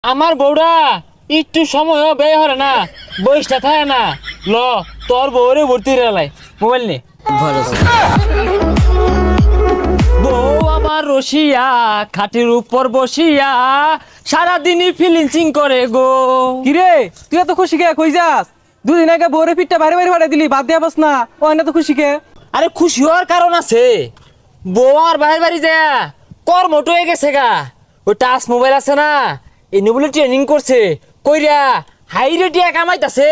আমার বউরা একটু সময় ব্যয় হরে না, বয়সটা থাকে না। ল তোর বউরে ভর্তি রেলাই মোবাইল নে। বউ আমার রসিয়া খাটের উপর বসিয়া সারাদিনই ফিলিংচিং করে গো। কিরে তুই এত খুশি কে? কই যাস? দুদিন আগে বউরে পিঠটা বাইরে বাইরে ফাটাই দিলি, বাদ দিয়া পাস না? ও না তো খুশি কে? আরে খুশি হওয়ার কারণ আছে। বউ আর বাইরে বাড়ি যায় কর্মট হয়ে গেছে গা। ওই টাচ মোবাইল আছে না, এই বলে ট্রেনিং করছে কইরা হাই রেটিয়া কামাইতাছে।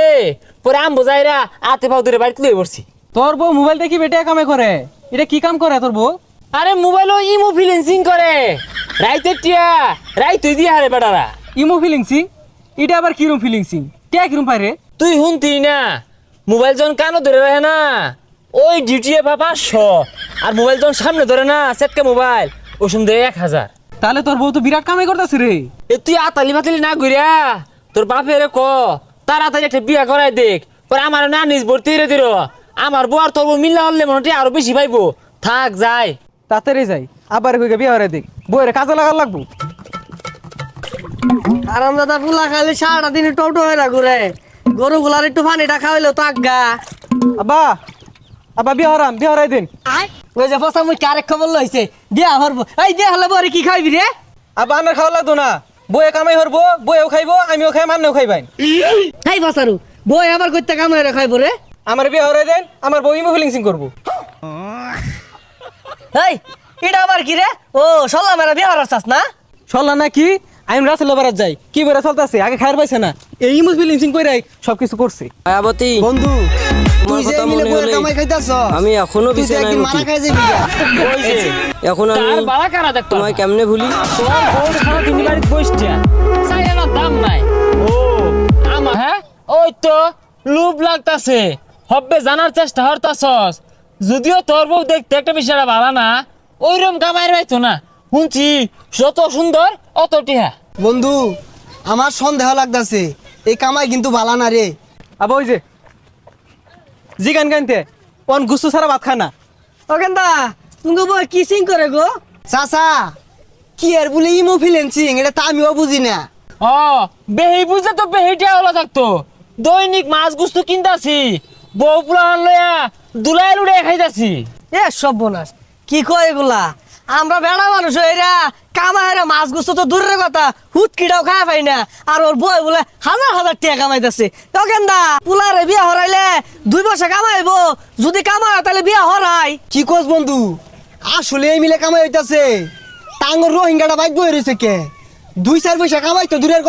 পরে আম বোঝাইরা আতে পাও ধরে বাড়িতে লয়ে পড়ছি। তোর বউ মোবাইল দেখি বেটে কামে করে, এটা কি কাম করে তোর বউ? আরে মোবাইলও ইমো ফিলেন্সিং করে রাইতে টিয়া রাইতে দিয়ে হারে বেটারা। ইমো ফিলিংসিং? এটা আবার কিরম ফিলিংসিং? কে কিরম পাই রে? তুই শুনতি না, মোবাইল যখন কানো ধরে রাখে না ওই ডিউটি পা 500, আর মোবাইল যখন সামনে ধরে না সেটকে মোবাইল ওই সময় দেয় 1000। তাহলে তোর বউ তো বিরাট কামাই করতেছে রে। এ তুই আতালি বাতালি না ঘুরিয়া তোর বাপের ক তাড়াতাড়ি একটা বিয়া করাই দেখ। পরে আমার না নিজ ভর্তি রে দিল। আমার বউ আর তোর বউ মিল্লা হলে মনে আরো বেশি পাইবো। থাক যাই তাড়াতাড়ি যাই, আবার কই বিয়ে হরে দেখ, বউরে কাজে লাগার লাগবো। আরাম দাদা ফুলা খাইলে সারাটা দিন টোটো হয়ে না ঘুরে, গরু গুলার একটু পানিটা খাওয়াইলো তো আজ্ঞা। আব্বা আব্বা বিয়ে হরাম, বিয়ে হরাই দিন। ওই যে ফসা মুই কারেক খবর লইছে দিয়া হরবো। এই দিয়া হলে বরে কি খাইবি রে? আব্বা আমার খাওয়া লাগতো না, বউয়ে কামাই হরবো, বউয়েও খাইবো, আমিও খাই, মান্নেও খাইবাই। খাই ফসারু বই আবার করতে কাম হয়ে খাইবো রে? আমার বিয়ে হরাই দেন, আমার বউ ইমো ফিলিংসিং করবো। এই এটা আবার কি রে? ও সল্লা মেরা বিয়া হরার চাস না? চললা না কি? আমি রাসেল বারাত যাই, কি বেড়া চলতেছে, আগে খাইর পাইছে না, এই ইমো ফিলিংসিং কইরাই সবকিছু করছে। মায়াবতী বন্ধু তুই যে কথা মিলে মনে বই হলেই কামাই খাইতাছ, আমি এখনো তুই তো বিছানায় একদিন উঠি। মারা খাই যাবি গা। ওই যে এখন আমি তার বাড়া কারা দেখতো তোমায় কেমনে ভুলি? তোর বউর সারা দিন বাড়িতে বসছে চাই না, দাম নাই। ও আমার হ্যাঁ ওই তো লুপ লাগতাছে, হব্বে জানার চেষ্টা হরতাছস। যদিও তোর বউ দেখতে একটা বিষয়টা ভালো না, ওইরকম কামাই রাইতো না। শুনছি যত সুন্দর অত টিহা। বন্ধু আমার সন্দেহ লাগতাছে এই কামাই কিন্তু ভালো না রে। আবার ওই যে জি গান গানতে অন গুসু ছাড়া ভাত খায় না। ও কেন্দা তুমি বই কিসিং করে গো? চাচা কি আর বলে ইমো ফিলেন্সিং, এটা তো আমিও বুঝি না। ও বেহি বুঝলে তো বেহিটা হলো থাকতো। দৈনিক মাছ গুস্তু কিনতাছি, বউ পুলান লইয়া দুলাই লুড়ে খাইতাছি। এ সব বোনাস কি কয় এগুলা? আমরা বেড়া মানুষ এরা কামাইরা মাছ গুছো তো দূরের কথা, হুটকিটাও খাওয়া পাই না। আর ওর বই বলে হাজার হাজার টাকা কামাইতেছে। তো কেন্দা পুলারে বিয়া হরাইলে 2 বছর কামাইবো, যদি কামাই তাহলে বিয়া হরাই। কি কস বন্ধু? আসলে এই মিলে কামাই হইতাছে, টাঙ্গর রোহিঙ্গাটা বাইক বই রয়েছে কে? 2-4 পয়সা কামাই তো দূরের